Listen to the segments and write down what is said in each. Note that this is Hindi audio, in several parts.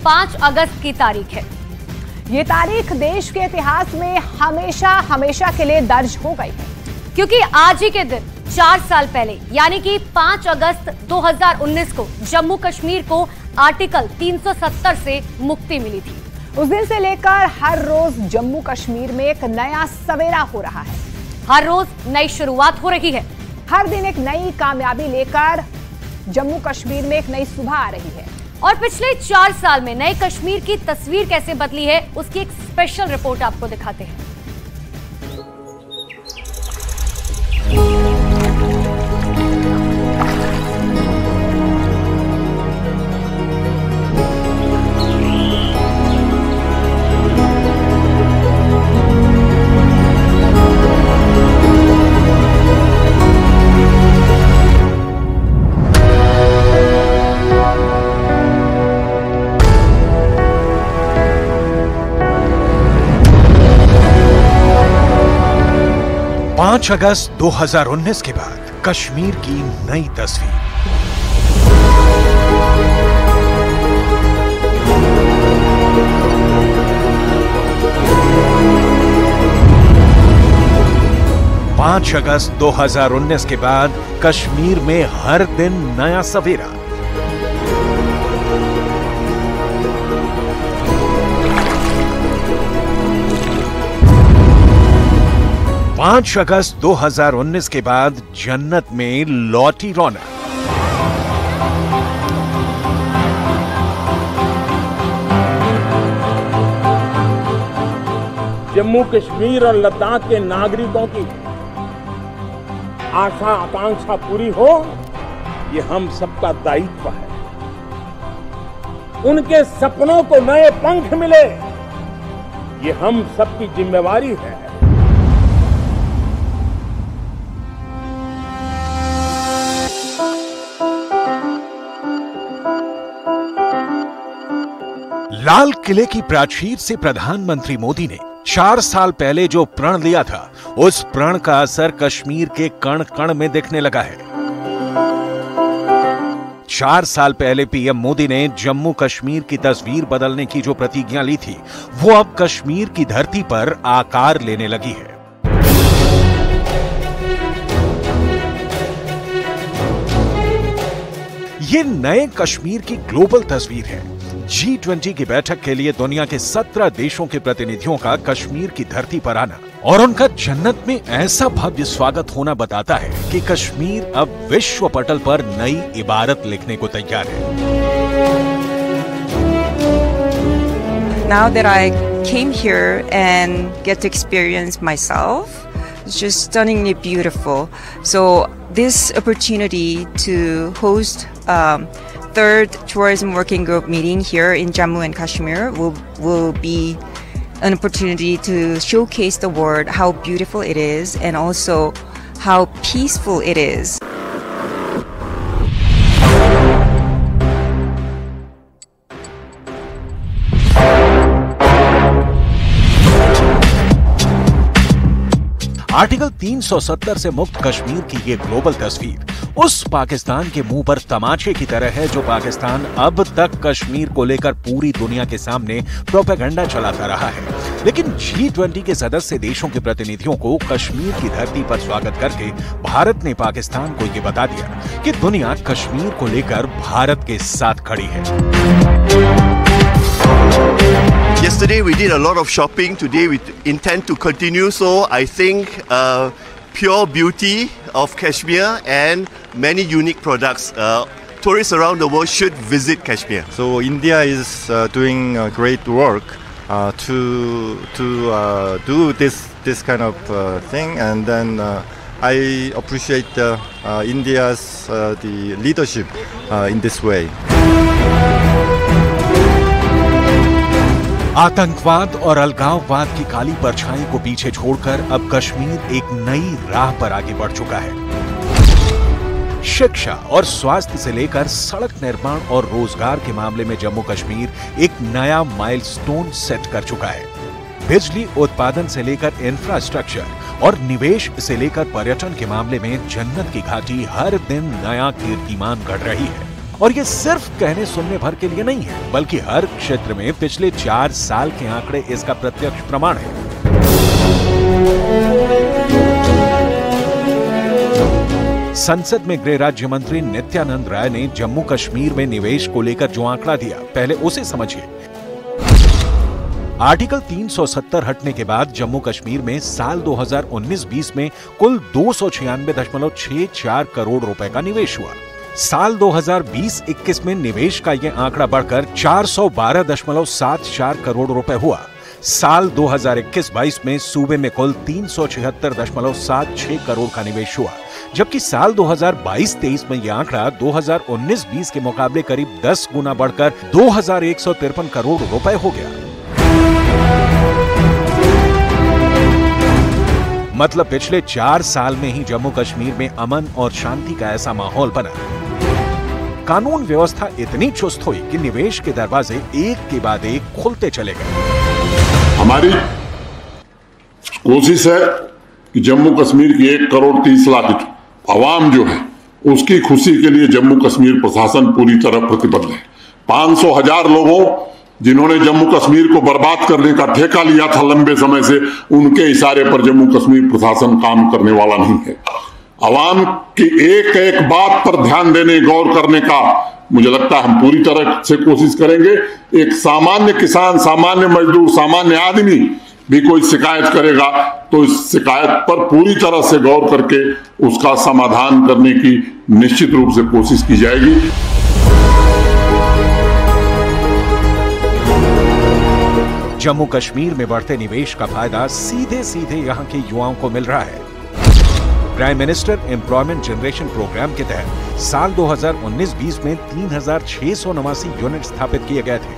5 अगस्त की तारीख है। ये तारीख देश के इतिहास में हमेशा हमेशा के लिए दर्ज हो गई है, क्योंकि आज ही के दिन 4 साल पहले यानी कि 5 अगस्त 2019 को जम्मू कश्मीर को आर्टिकल 370 से मुक्ति मिली थी। उस दिन से लेकर हर रोज जम्मू कश्मीर में एक नया सवेरा हो रहा है। हर रोज नई शुरुआत हो रही है। हर दिन एक नई कामयाबी लेकर जम्मू कश्मीर में एक नई सुबह आ रही है। और पिछले 4 साल में नए कश्मीर की तस्वीर कैसे बदली है, उसकी एक स्पेशल रिपोर्ट आपको दिखाते हैं। पांच अगस्त 2019 के बाद कश्मीर की नई तस्वीर। पांच अगस्त 2019 के बाद कश्मीर में हर दिन नया सवेरा। पांच अगस्त 2019 के बाद जन्नत में लौटी रौनक। जम्मू कश्मीर और लद्दाख के नागरिकों की आशा आकांक्षा पूरी हो, ये हम सबका दायित्व है। उनके सपनों को नए पंख मिले, ये हम सबकी जिम्मेवारी है। लाल किले की प्राचीर से प्रधानमंत्री मोदी ने 4 साल पहले जो प्रण लिया था, उस प्रण का असर कश्मीर के कण कण में दिखने लगा है। 4 साल पहले पीएम मोदी ने जम्मू कश्मीर की तस्वीर बदलने की जो प्रतिज्ञा ली थी, वो अब कश्मीर की धरती पर आकार लेने लगी है। ये नए कश्मीर की ग्लोबल तस्वीर है। G20 की बैठक के लिए दुनिया के 17 देशों के प्रतिनिधियों का कश्मीर की धरती पर आना और उनका जन्नत में ऐसा भव्य स्वागत होना बताता है कि कश्मीर अब विश्व पटल पर नई इबारत लिखने को तैयार है। Now that I came here and get to experience myself, it's just stunningly beautiful. So this opportunity to host third tourism working group meeting here in Jammu and Kashmir will be an opportunity to showcase the world how beautiful it is and also how peaceful it is. Article 370 से मुक्त कश्मीर की ये ग्लोबल तस्वीर उस पाकिस्तान के मुंह पर तमाचे की तरह है जो पाकिस्तान अब तक कश्मीर को लेकर पूरी दुनिया के सामने प्रोपेगेंडा चलाता रहा है। लेकिन G20 के सदस्य देशों के प्रतिनिधियों को कश्मीर की धरती पर स्वागत करके भारत ने पाकिस्तान को ये बता दिया कि दुनिया कश्मीर को लेकर भारत के साथ खड़ी है। Yesterday we did a lot of shopping. Today we intend to continue. So I think pure beauty of Kashmir and many unique products. Tourists around the world should visit Kashmir. So India is doing great work to do this kind of thing, and then I appreciate India's the leadership in this way. आतंकवाद और अलगाववाद की काली परछाई को पीछे छोड़कर अब कश्मीर एक नई राह पर आगे बढ़ चुका है। शिक्षा और स्वास्थ्य से लेकर सड़क निर्माण और रोजगार के मामले में जम्मू कश्मीर एक नया माइलस्टोन सेट कर चुका है। बिजली उत्पादन से लेकर इंफ्रास्ट्रक्चर और निवेश से लेकर पर्यटन के मामले में जन्नत की घाटी हर दिन नया कीर्तिमान गढ़ रही है। और ये सिर्फ कहने सुनने भर के लिए नहीं है, बल्कि हर क्षेत्र में पिछले 4 साल के आंकड़े इसका प्रत्यक्ष प्रमाण है। संसद में गृह राज्य मंत्री नित्यानंद राय ने जम्मू कश्मीर में निवेश को लेकर जो आंकड़ा दिया, पहले उसे समझिए। आर्टिकल 370 हटने के बाद जम्मू कश्मीर में साल 2019-20 में कुल 296.64 करोड़ रुपए का निवेश हुआ। साल 2020-21 में निवेश का यह आंकड़ा बढ़कर 412.74 करोड़ रुपए हुआ। साल 2021-22 में सूबे में कुल 376.76 करोड़ का निवेश हुआ, जबकि साल 2022-23 में यह आंकड़ा 2019-20 के मुकाबले करीब 10 गुना बढ़कर 2153 करोड़ रुपए हो गया। मतलब पिछले 4 साल में ही जम्मू कश्मीर में अमन और शांति का ऐसा माहौल बना, कानून व्यवस्था इतनी चुस्त हुई कि निवेश के दरवाजे एक के बाद एक खुलते चले गए। हमारी कोशिश है कि जम्मू कश्मीर की 1 करोड़ 30 लाख आवाम जो है उसकी खुशी के लिए जम्मू कश्मीर प्रशासन पूरी तरह प्रतिबद्ध है। 500,000 लोगों जिन्होंने जम्मू कश्मीर को बर्बाद करने का ठेका लिया था लंबे समय से, उनके इशारे पर जम्मू कश्मीर प्रशासन काम करने वाला नहीं है। आवाम की एक एक बात पर ध्यान देने, गौर करने का मुझे लगता है हम पूरी तरह से कोशिश करेंगे। एक सामान्य किसान, सामान्य मजदूर, सामान्य आदमी भी कोई शिकायत करेगा तो इस शिकायत पर पूरी तरह से गौर करके उसका समाधान करने की निश्चित रूप से कोशिश की जाएगी। जम्मू कश्मीर में बढ़ते निवेश का फायदा सीधे सीधे यहां के युवाओं को मिल रहा है। Prime minister employment generation programme के तहत साल 2019-20 में 3,689 यूनिट स्थापित किए गए थे,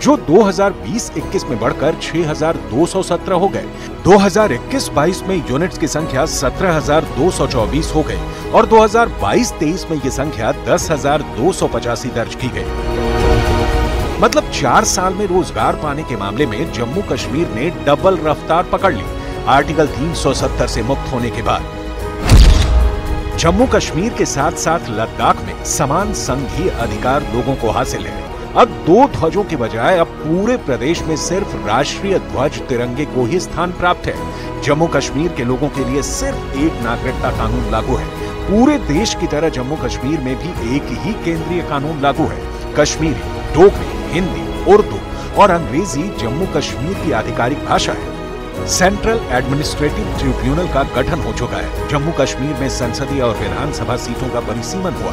जो 2020-21 में बढ़कर 6,217 हो गए। 2021-22 में यूनिट्स की संख्या 17,224 हो गई और 2022-23 में ये संख्या 10,285 दर्ज की गई। मतलब 4 साल में रोजगार पाने के मामले में जम्मू कश्मीर ने डबल रफ्तार पकड़ ली। आर्टिकल 370 से मुक्त होने के बाद जम्मू कश्मीर के साथ साथ लद्दाख में समान संघीय अधिकार लोगों को हासिल है। अब 2 ध्वजों के बजाय अब पूरे प्रदेश में सिर्फ राष्ट्रीय ध्वज तिरंगे को ही स्थान प्राप्त है। जम्मू कश्मीर के लोगों के लिए सिर्फ एक नागरिकता कानून लागू है। पूरे देश की तरह जम्मू कश्मीर में भी एक ही केंद्रीय कानून लागू है। कश्मीरी, डोगरी, हिंदी, उर्दू और अंग्रेजी जम्मू कश्मीर की आधिकारिक भाषा है। सेंट्रल एडमिनिस्ट्रेटिव ट्रिब्यूनल का गठन हो चुका है। जम्मू कश्मीर में संसदीय और विधानसभा सीटों का परिसीमन हुआ।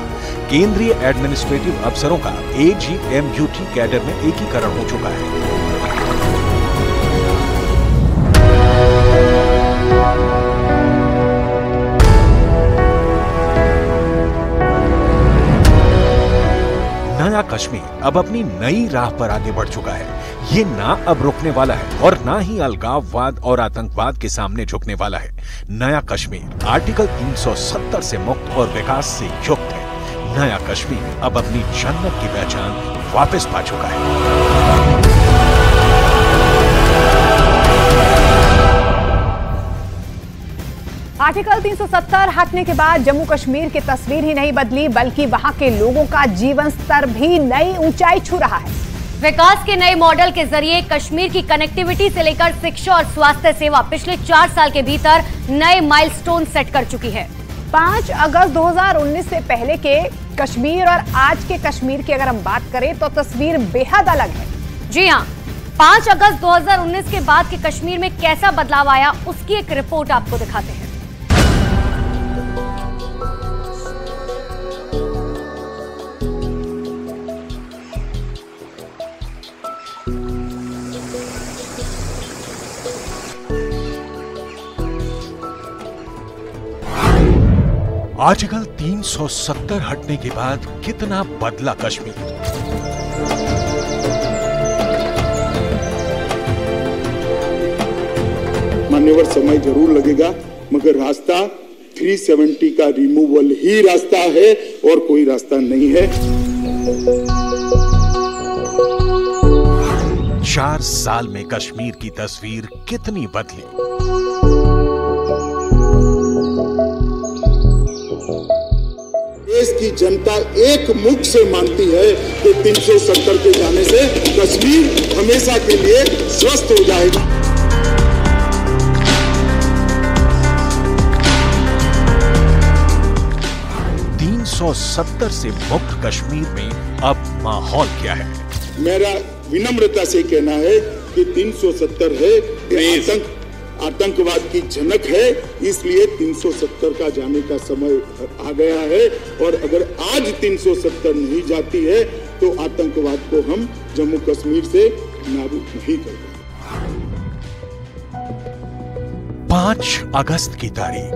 केंद्रीय एडमिनिस्ट्रेटिव अफसरों का AGMUT कैडर में एकीकरण हो चुका है। नया कश्मीर अब अपनी नई राह पर आगे बढ़ चुका है। ये ना अब रुकने वाला है और ना ही अलगाववाद और आतंकवाद के सामने झुकने वाला है। नया कश्मीर आर्टिकल 370 से मुक्त और विकास से युक्त है। नया कश्मीर अब अपनी जन्नत की पहचान वापस पा चुका है। आर्टिकल 370 हटने के बाद जम्मू कश्मीर की तस्वीर ही नहीं बदली, बल्कि वहां के लोगों का जीवन स्तर भी नई ऊंचाई छू रहा है। विकास के नए मॉडल के जरिए कश्मीर की कनेक्टिविटी से लेकर शिक्षा और स्वास्थ्य सेवा पिछले 4 साल के भीतर नए माइलस्टोन सेट कर चुकी है। 5 अगस्त 2019 से पहले के कश्मीर और आज के कश्मीर की अगर हम बात करें तो तस्वीर बेहद अलग है। जी हाँ, 5 अगस्त 2019 के बाद के कश्मीर में कैसा बदलाव आया, उसकी एक रिपोर्ट आपको दिखाते हैं। आर्टिकल 370 हटने के बाद कितना बदला कश्मीर। मान्यवर समय जरूर लगेगा, मगर रास्ता 370 का रिमूवल ही रास्ता है और कोई रास्ता नहीं है। 4 साल में कश्मीर की तस्वीर कितनी बदली। देश की जनता एक मुख से मानती है कि 370 के जाने से कश्मीर हमेशा के लिए स्वस्थ हो जाएगा। $370 से मुक्त कश्मीर में अब माहौल क्या है? मेरा विनम्रता से कहना है कि 370 है आतंकवाद की झनक है, इसलिए 370 का जाने का समय आ गया है। और अगर आज 370 नहीं जाती है तो आतंकवाद को हम जम्मू कश्मीर से नाबूद नहीं कर पाएंगे। 5 अगस्त की तारीख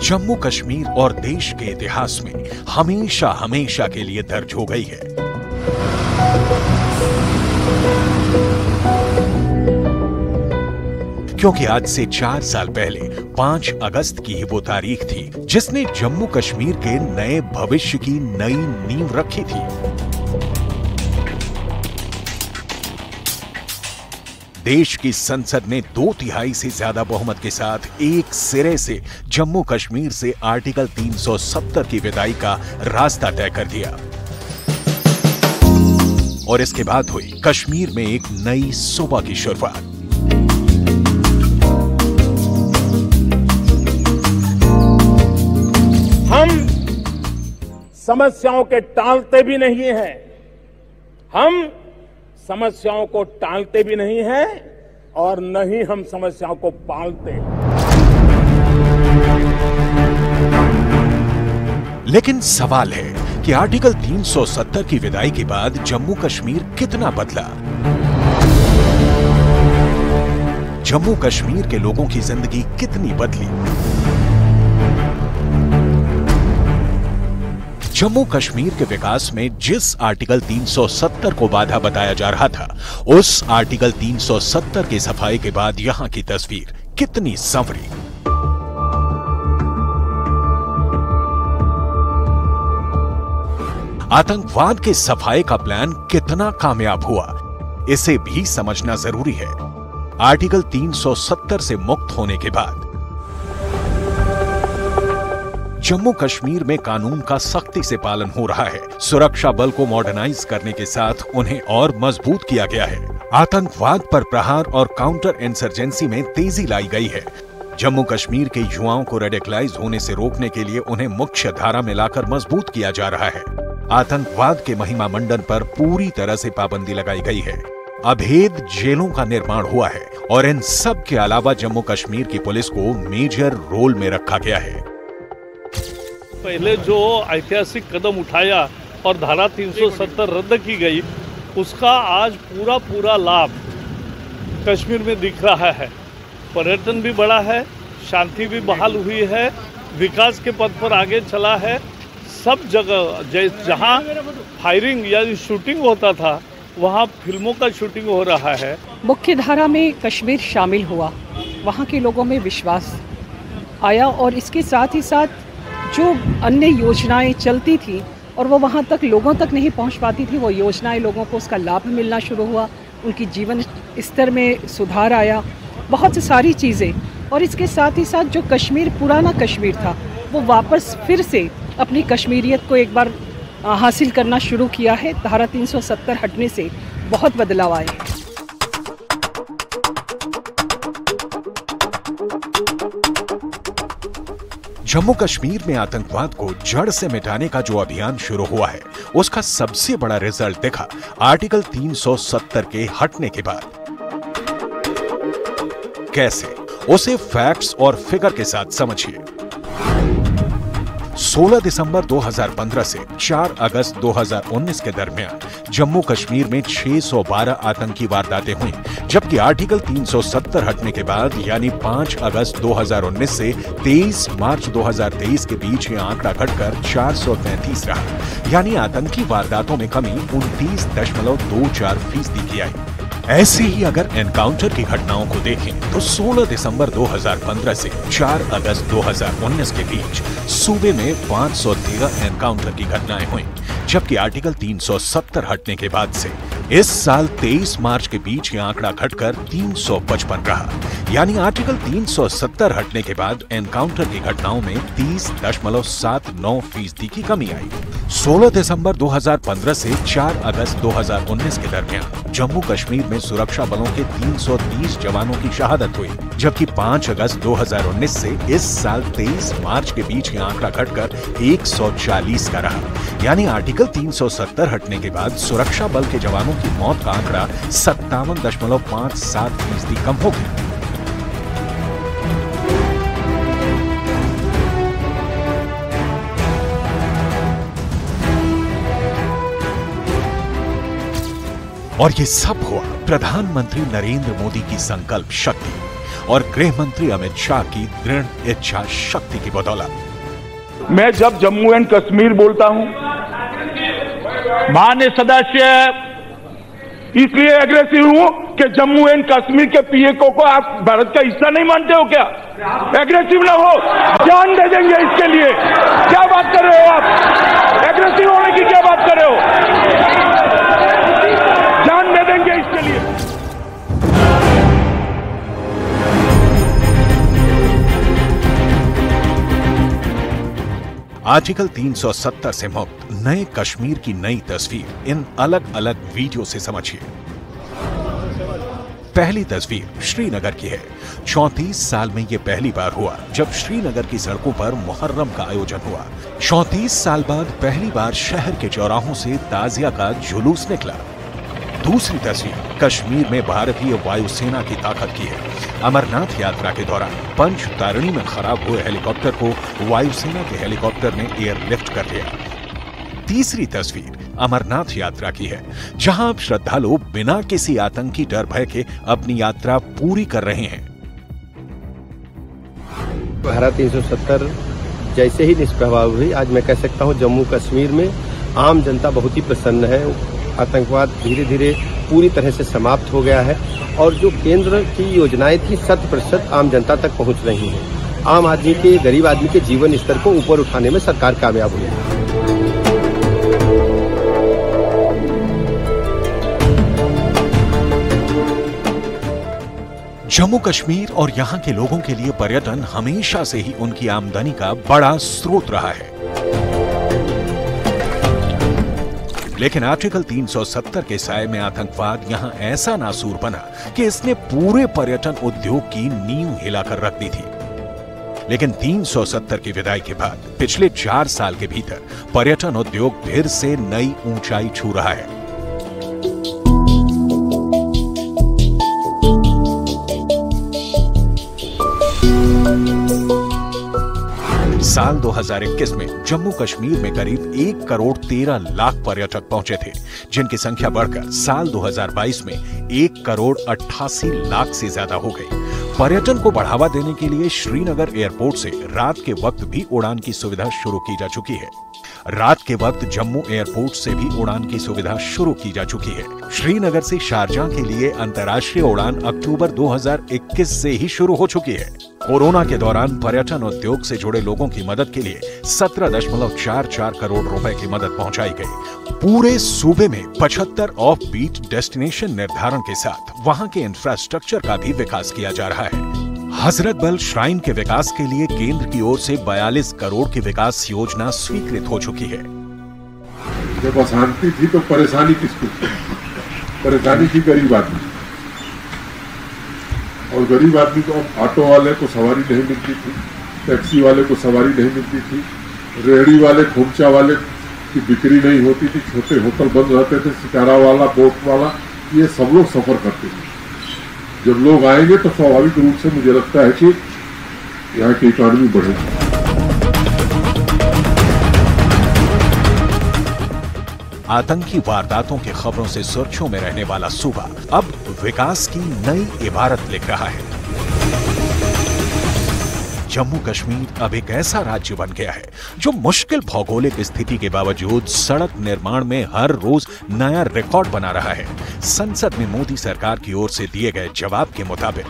जम्मू कश्मीर और देश के इतिहास में हमेशा हमेशा के लिए दर्ज हो गई है। क्योंकि आज से 4 साल पहले 5 अगस्त की ही वो तारीख थी जिसने जम्मू कश्मीर के नए भविष्य की नई नींव रखी थी। देश की संसद ने 2/3 से ज्यादा बहुमत के साथ एक सिरे से जम्मू कश्मीर से आर्टिकल 370 की विदाई का रास्ता तय कर दिया और इसके बाद हुई कश्मीर में एक नई सुबह की शुरुआत। हम समस्याओं के टालते भी नहीं हैं, हम समस्याओं को टालते भी नहीं हैं और न ही हम समस्याओं को पालते। लेकिन सवाल है कि आर्टिकल 370 की विदाई के बाद जम्मू कश्मीर कितना बदला? जम्मू कश्मीर के लोगों की जिंदगी कितनी बदली? जम्मू कश्मीर के विकास में जिस आर्टिकल 370 को बाधा बताया जा रहा था, उस आर्टिकल 370 की सफाई के बाद यहां की तस्वीर कितनी संवरी? आतंकवाद के सफाई का प्लान कितना कामयाब हुआ, इसे भी समझना जरूरी है। आर्टिकल 370 से मुक्त होने के बाद जम्मू कश्मीर में कानून का सख्ती से पालन हो रहा है। सुरक्षा बल को मॉडर्नाइज करने के साथ उन्हें और मजबूत किया गया है। आतंकवाद पर प्रहार और काउंटर इंसर्जेंसी में तेजी लाई गई है। जम्मू कश्मीर के युवाओं को रेडिकलाइज होने से रोकने के लिए उन्हें मुख्य धारा में लाकर मजबूत किया जा रहा है। आतंकवाद के महिमा मंडन पर पूरी तरह से पाबंदी लगाई गई है। अभेद जेलों का निर्माण हुआ है और इन सब के अलावा जम्मू कश्मीर की पुलिस को मेजर रोल में रखा गया है। पहले जो ऐतिहासिक कदम उठाया और धारा 370 रद्द की गई, उसका आज पूरा लाभ कश्मीर में दिख रहा है। पर्यटन भी बढ़ा है, शांति भी बहाल हुई है, विकास के पथ पर आगे चला है। सब जगह जहां फायरिंग या शूटिंग होता था, वहां फिल्मों का शूटिंग हो रहा है। मुख्य धारा में कश्मीर शामिल हुआ, वहां के लोगों में विश्वास आया और इसके साथ ही साथ जो अन्य योजनाएं चलती थी और वो वहाँ तक लोगों तक नहीं पहुँच पाती थी, वो योजनाएं लोगों को उसका लाभ मिलना शुरू हुआ, उनकी जीवन स्तर में सुधार आया, बहुत सारी चीज़ें। और इसके साथ ही साथ जो कश्मीर पुराना कश्मीर था, वो वापस फिर से अपनी कश्मीरियत को एक बार हासिल करना शुरू किया है। धारा 370 हटने से बहुत बदलाव आए हैं। जम्मू कश्मीर में आतंकवाद को जड़ से मिटाने का जो अभियान शुरू हुआ है, उसका सबसे बड़ा रिजल्ट दिखा आर्टिकल 370 के हटने के बाद। कैसे? उसे फैक्ट्स और फिगर के साथ समझिए। 16 दिसंबर 2015 से 4 अगस्त 2019 के दरमियान जम्मू कश्मीर में 612 आतंकी वारदातें हुई, जबकि आर्टिकल 370 हटने के बाद यानी 5 अगस्त 2019 से 23 मार्च 2023 के बीच ये आंकड़ा घटकर 433 रहा। यानी आतंकी वारदातों में कमी 29.24% की आई। ऐसे ही अगर एनकाउंटर की घटनाओं को देखें तो 16 दिसंबर 2015 से 4 अगस्त 2019 के बीच सूबे में 513 एनकाउंटर की घटनाएं हुई, जबकि आर्टिकल 370 हटने के बाद से इस साल 23 मार्च के बीच यह आंकड़ा घटकर 355 रहा। यानी आर्टिकल 370 हटने के बाद एनकाउंटर की घटनाओं में 30.79% की कमी आई। 16 दिसंबर 2015 से 4 अगस्त 2019 के दरमियान जम्मू कश्मीर में सुरक्षा बलों के 330 जवानों की शहादत हुई, जबकि 5 अगस्त 2019 से इस साल 23 मार्च के बीच यह आंकड़ा घटकर 140 का रहा। यानी आर्टिकल 370 हटने के बाद सुरक्षा बल के जवानों की मौत का आंकड़ा 57.57% कम हो गया। और ये सब हुआ प्रधानमंत्री नरेंद्र मोदी की संकल्प शक्ति और गृह मंत्री अमित शाह की दृढ़ इच्छा शक्ति की बदौलत। मैं जब जम्मू एंड कश्मीर बोलता हूं, माननीय सदस्य, इसलिए एग्रेसिव हूं कि जम्मू एंड कश्मीर के पीएको को आप भारत का हिस्सा नहीं मानते हो क्या? एग्रेसिव ना हो, जान दे देंगे इसके लिए। क्या बात कर रहे हो आप? एग्रेसिव होने की क्या बात कर रहे हो? जान दे देंगे इसके लिए। आर्टिकल 370 से मुक्त नए कश्मीर की नई तस्वीर इन अलग अलग वीडियो से समझिए। पहली तस्वीर श्रीनगर की है। 34 साल में यह पहली बार हुआ जब श्रीनगर की सड़कों पर मुहर्रम का आयोजन हुआ। 34 साल बाद पहली बार शहर के चौराहों से ताजिया का जुलूस निकला। दूसरी तस्वीर कश्मीर में भारतीय वायुसेना की ताकत की है। अमरनाथ यात्रा के दौरान पंच तारणी में खराब हुए हेलीकॉप्टर को वायुसेना के हेलीकॉप्टर ने एयरलिफ्ट कर लिया। तीसरी तस्वीर अमरनाथ यात्रा की है, जहां अब श्रद्धालु बिना किसी आतंकी डर भय के अपनी यात्रा पूरी कर रहे हैं। धारा 370 जैसे ही निष्प्रभाव हुई, आज मैं कह सकता हूं जम्मू कश्मीर में आम जनता बहुत ही प्रसन्न है। आतंकवाद धीरे धीरे पूरी तरह से समाप्त हो गया है और जो केंद्र की योजनाएं थी 100% आम जनता तक पहुंच रही हैं। आम आदमी के, गरीब आदमी के जीवन स्तर को ऊपर उठाने में सरकार कामयाब हुई है। जम्मू कश्मीर और यहां के लोगों के लिए पर्यटन हमेशा से ही उनकी आमदनी का बड़ा स्रोत रहा है। लेकिन आर्टिकल 370 के साए में आतंकवाद यहां ऐसा नासूर बना कि इसने पूरे पर्यटन उद्योग की नींव हिलाकर रख दी थी। लेकिन 370 की विदाई के बाद पिछले 4 साल के भीतर पर्यटन उद्योग फिर से नई ऊंचाई छू रहा है। साल 2021 में जम्मू कश्मीर में करीब 1 करोड़ 13 लाख पर्यटक पहुंचे थे, जिनकी संख्या बढ़कर साल 2022 में 1 करोड़ 88 लाख से ज्यादा हो गई। पर्यटन को बढ़ावा देने के लिए श्रीनगर एयरपोर्ट से रात के वक्त भी उड़ान की सुविधा शुरू की जा चुकी है। रात के वक्त जम्मू एयरपोर्ट से भी उड़ान की सुविधा शुरू की जा चुकी है। श्रीनगर से शारजाह के लिए अंतर्राष्ट्रीय उड़ान अक्टूबर 2021 से ही शुरू हो चुकी है। कोरोना के दौरान पर्यटन उद्योग से जुड़े लोगों की मदद के लिए 17.44 करोड़ रुपए की मदद पहुंचाई गई। पूरे सूबे में 75 ऑफ बीट डेस्टिनेशन निर्धारण के साथ वहां के इंफ्रास्ट्रक्चर का भी विकास किया जा रहा है। हजरत बल श्राइन के विकास के लिए केंद्र की ओर से 42 करोड़ की विकास योजना स्वीकृत हो चुकी है। जब अशांति थी तो परेशानी किसको थी? परेशानी थी गरीब आदमी, और गरीब आदमी को ऑटो वाले को सवारी नहीं मिलती थी, टैक्सी वाले को सवारी नहीं मिलती थी, रेहड़ी वाले, खोमचा वाले की बिक्री नहीं होती थी, छोटे होटल बंद रहते थे, शिकारा वाला, बोट वाला, ये सब लोग सफर करते थे। जब लोग आएंगे तो स्वाभाविक रूप से मुझे लगता है कि यहाँ की इकॉनमी बढ़ेगी। आतंकी वारदातों की खबरों से सुर्खियों में रहने वाला सूबा अब विकास की नई इबारत लिख रहा है। जम्मू कश्मीर अब एक ऐसा राज्य बन गया है जो मुश्किल भौगोलिक स्थिति के बावजूद सड़क निर्माण में हर रोज नया रिकॉर्ड बना रहा है। संसद में मोदी सरकार की ओर से दिए गए जवाब के मुताबिक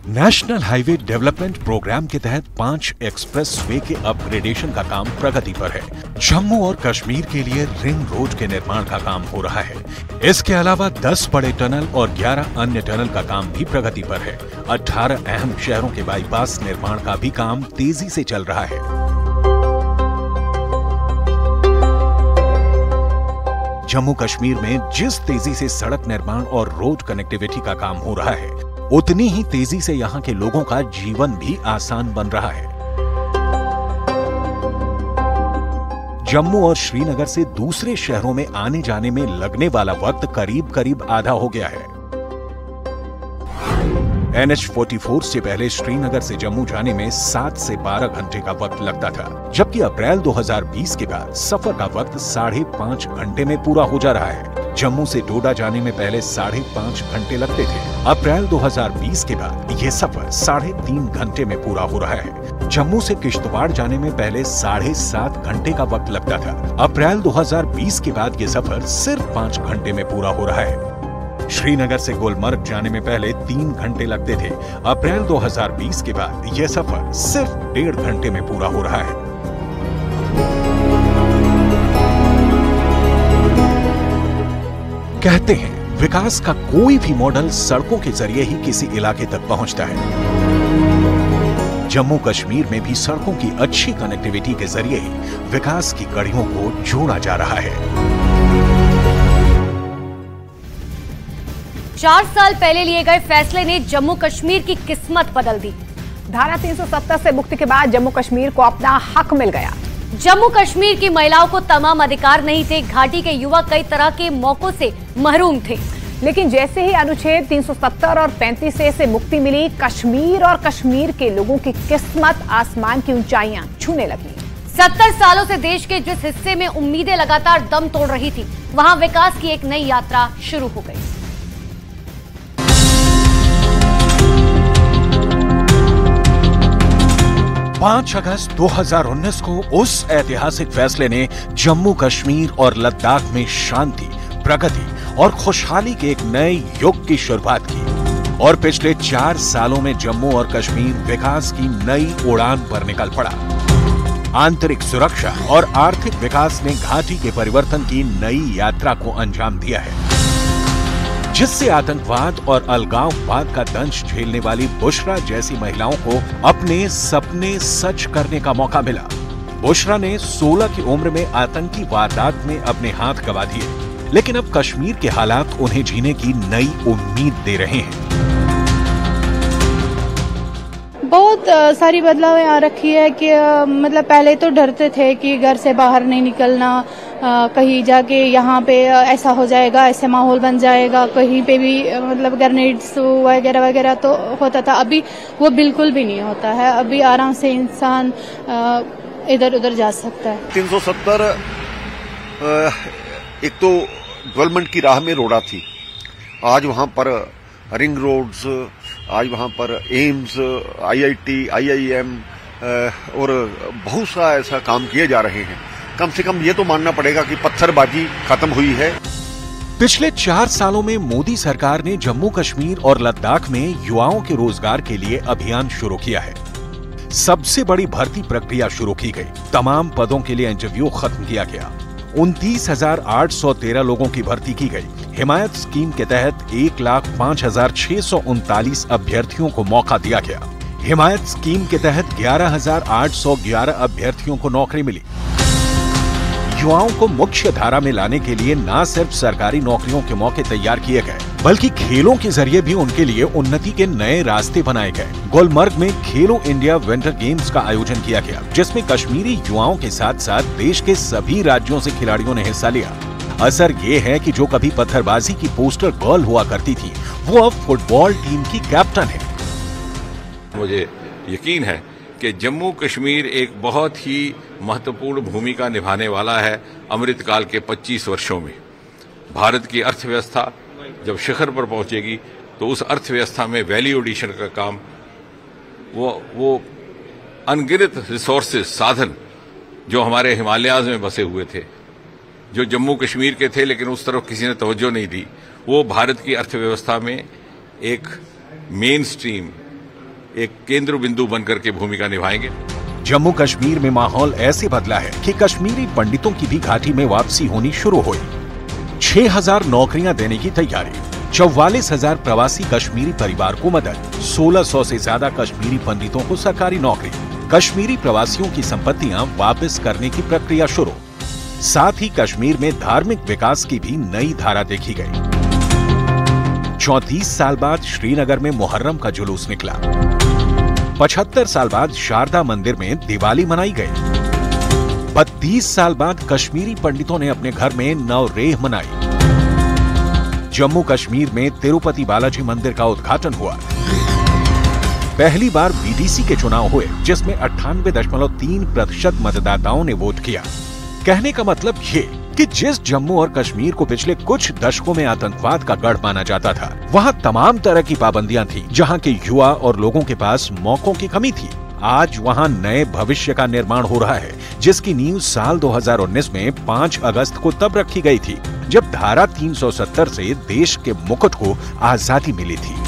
नेशनल हाईवे डेवलपमेंट प्रोग्राम के तहत 5 एक्सप्रेस वे के अपग्रेडेशन का काम प्रगति पर है। जम्मू और कश्मीर के लिए रिंग रोड के निर्माण का काम हो रहा है। इसके अलावा 10 बड़े टनल और 11 अन्य टनल का काम भी प्रगति पर है। 18 अहम शहरों के बाईपास निर्माण का भी काम तेजी से चल रहा है। जम्मू कश्मीर में जिस तेजी से सड़क निर्माण और रोड कनेक्टिविटी का काम हो रहा है, उतनी ही तेजी से यहाँ के लोगों का जीवन भी आसान बन रहा है। जम्मू और श्रीनगर से दूसरे शहरों में आने जाने में लगने वाला वक्त करीब करीब आधा हो गया है। NH-44 से पहले श्रीनगर से जम्मू जाने में 7 से 12 घंटे का वक्त लगता था, जबकि अप्रैल 2020 के बाद सफर का वक्त 5.5 घंटे में पूरा हो जा रहा है। जम्मू से डोडा जाने में पहले 5.5 घंटे लगते थे। अप्रैल 2020 के बाद ये सफर 3.5 घंटे में पूरा हो रहा है। जम्मू से किश्तवाड़ जाने में पहले 7.5 घंटे का वक्त लगता था। अप्रैल 2020 के बाद ये सफर सिर्फ 5 घंटे में पूरा हो रहा है। श्रीनगर से गुलमर्ग जाने में पहले 3 घंटे लगते थे। अप्रैल 2020 के बाद यह सफर सिर्फ 1.5 घंटे में पूरा हो रहा है। कहते हैं विकास का कोई भी मॉडल सड़कों के जरिए ही किसी इलाके तक पहुंचता है। जम्मू कश्मीर में भी सड़कों की अच्छी कनेक्टिविटी के जरिए ही विकास की कड़ियों को जोड़ा जा रहा है। 4 साल पहले लिए गए फैसले ने जम्मू कश्मीर की किस्मत बदल दी। धारा 370 से मुक्ति के बाद जम्मू कश्मीर को अपना हक मिल गया। जम्मू कश्मीर की महिलाओं को तमाम अधिकार नहीं थे। घाटी के युवा कई तरह के मौकों से महरूम थे। लेकिन जैसे ही अनुच्छेद 370 और 35 से मुक्ति मिली, कश्मीर और कश्मीर के लोगों की किस्मत आसमान की ऊंचाइयां छूने लगी। 70 सालों से देश के जिस हिस्से में उम्मीदें लगातार दम तोड़ रही थी, वहां विकास की एक नई यात्रा शुरू हो गई। 5 अगस्त 2019 को उस ऐतिहासिक फैसले ने जम्मू कश्मीर और लद्दाख में शांति, प्रगति और खुशहाली के एक नए युग की शुरुआत की और पिछले 4 सालों में जम्मू और कश्मीर विकास की नई उड़ान पर निकल पड़ा। आंतरिक सुरक्षा और आर्थिक विकास ने घाटी के परिवर्तन की नई यात्रा को अंजाम दिया है, जिससे आतंकवाद और अलगाववाद का दंश झेलने वाली बुशरा जैसी महिलाओं को अपने सपने सच करने का मौका मिला। बुशरा ने 16 की उम्र में आतंकी वारदात में अपने हाथ गंवा दिए, लेकिन अब कश्मीर के हालात उन्हें जीने की नई उम्मीद दे रहे हैं। बहुत सारी बदलावें आ रखी है कि मतलब पहले तो डरते थे कि घर से बाहर नहीं निकलना, कहीं जाके यहाँ पे ऐसा हो जाएगा, ऐसे माहौल बन जाएगा, कहीं पे भी मतलब ग्रेनेड्स वगैरह वगैरह तो होता था। अभी वो बिल्कुल भी नहीं होता है। अभी आराम से इंसान इधर उधर जा सकता है। 370 एक तो डेवलपमेंट की राह में रोड़ा थी। आज वहाँ पर रिंग रोड्स, आज वहाँ पर एम्स, IIT, IIM और बहुत सा ऐसा काम किए जा रहे हैं। कम से कम ये तो मानना पड़ेगा कि पत्थरबाजी खत्म हुई है। पिछले 4 सालों में मोदी सरकार ने जम्मू कश्मीर और लद्दाख में युवाओं के रोजगार के लिए अभियान शुरू किया है। सबसे बड़ी भर्ती प्रक्रिया शुरू की गई। तमाम पदों के लिए इंटरव्यू खत्म किया गया। 29,813 लोगों की भर्ती की गई। हिमायत स्कीम के तहत 1,05,639 अभ्यर्थियों को मौका दिया गया। हिमायत स्कीम के तहत 11,811 अभ्यर्थियों को नौकरी मिली। युवाओं को मुख्य धारा में लाने के लिए न सिर्फ सरकारी नौकरियों के मौके तैयार किए गए, बल्कि खेलों के जरिए भी उनके लिए उन्नति के नए रास्ते बनाए गए। गुलमर्ग में खेलो इंडिया विंटर गेम्स का आयोजन किया गया, जिसमें कश्मीरी युवाओं के साथ साथ देश के सभी राज्यों से खिलाड़ियों ने हिस्सा लिया। असर ये है कि जो कभी पत्थरबाजी की पोस्टर गर्ल हुआ करती थी, वो अब फुटबॉल टीम की कैप्टन है। मुझे यकीन है कि जम्मू कश्मीर एक बहुत ही महत्वपूर्ण भूमिका निभाने वाला है अमृतकाल के 25 वर्षों में। भारत की अर्थव्यवस्था जब शिखर पर पहुंचेगी तो उस अर्थव्यवस्था में वैल्यू एडिशन का काम वो अनगिनत रिसोर्सेज, साधन जो हमारे हिमालयाज में बसे हुए थे, जो जम्मू कश्मीर के थे लेकिन उस तरफ किसी ने तवज्जो नहीं दी, वो भारत की अर्थव्यवस्था में एक मेन स्ट्रीम, एक केंद्र बिंदु बनकर के भूमिका निभाएंगे। जम्मू कश्मीर में माहौल ऐसे बदला है कि कश्मीरी पंडितों की भी घाटी में वापसी होनी शुरू हुई। 6000 नौकरियां देने की तैयारी, 44,000 प्रवासी कश्मीरी परिवार को मदद, 1600 से ज्यादा कश्मीरी पंडितों को सरकारी नौकरी, कश्मीरी प्रवासियों की संपत्तियां वापस करने की प्रक्रिया शुरू। साथ ही कश्मीर में धार्मिक विकास की भी नई धारा देखी गई। 34 साल बाद श्रीनगर में मुहर्रम का जुलूस निकला। 75 साल बाद शारदा मंदिर में दिवाली मनाई गई। 32 साल बाद कश्मीरी पंडितों ने अपने घर में नवरेह मनाई। जम्मू कश्मीर में तिरुपति बालाजी मंदिर का उद्घाटन हुआ। पहली बार बीडीसी के चुनाव हुए, जिसमें 98.3% मतदाताओं ने वोट किया। कहने का मतलब ये कि जिस जम्मू और कश्मीर को पिछले कुछ दशकों में आतंकवाद का गढ़ माना जाता था, वहाँ तमाम तरह की पाबंदियां थी, जहाँ के युवा और लोगों के पास मौकों की कमी थी। आज वहाँ नए भविष्य का निर्माण हो रहा है, जिसकी नींव साल 2019 में 5 अगस्त को तब रखी गई थी, जब धारा 370 से देश के मुकुट को आजादी मिली थी।